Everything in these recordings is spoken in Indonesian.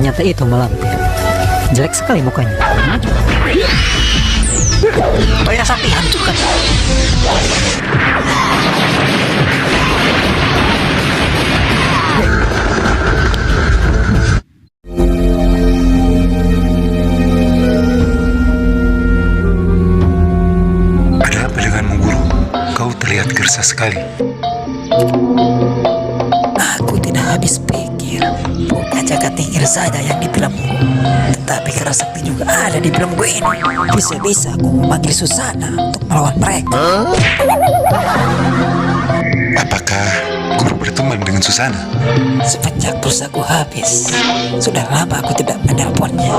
Ternyata itu malampir. Jelek sekali mukanya. Toya Sakti hancurkan. Ada apa denganmu, Guru? Kau terlihat gersah sekali. Aku tidak habis pikir. Bukan Jaka Tingkir saja yang di filmku, tetapi Kerasakti juga ada di filmku ini. Bisa-bisa aku memanggil Susana untuk melawan mereka. Apakah Guru berteman dengan Susana? Semenjak pulsaku habis, sudah lama aku tidak menelponnya.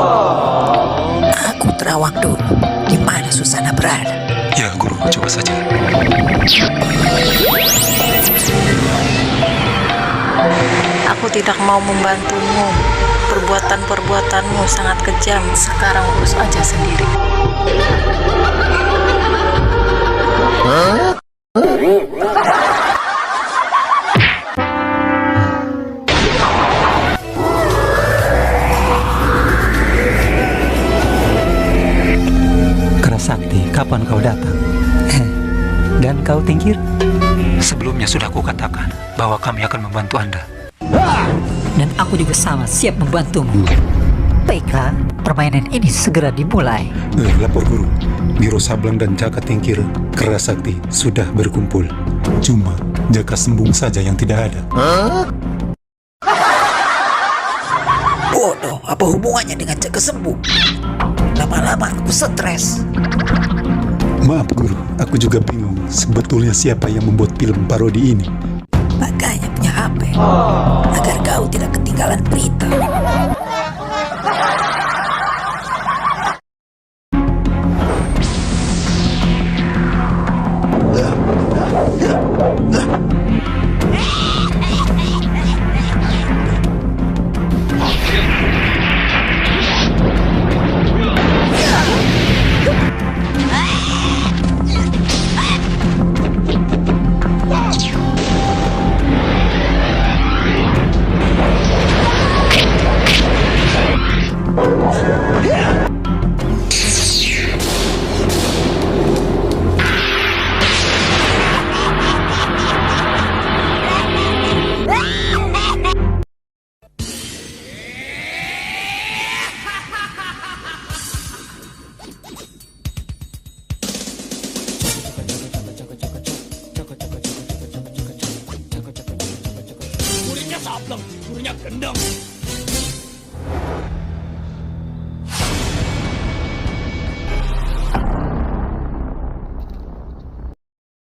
Aku terawang dulu di mana Susana berada. Ya, Guru, coba saja. Aku tidak mau membantumu. Perbuatan-perbuatanmu sangat kejam. Sekarang urus aja sendiri. Kerasakti, kapan kau datang? Dan kau Tingkir? Sebelumnya sudah kukatakan bahwa kami akan membantu Anda. Dan aku juga sama siap membantumu. Baiklah, permainan ini segera dimulai. Lapor Guru. Biro Sablang dan Jaka Tingkir Kerasakti sudah berkumpul. Cuma Jaka Sembung saja yang tidak ada. Bodoh, apa hubungannya dengan Jaka Sembung? Lama-lama aku stres. Maaf Guru, aku juga bingung sebetulnya siapa yang membuat film parodi ini. Makanya punya HP, agar kau tidak ketinggalan berita. Gurunya sableng, gurunya gendeng.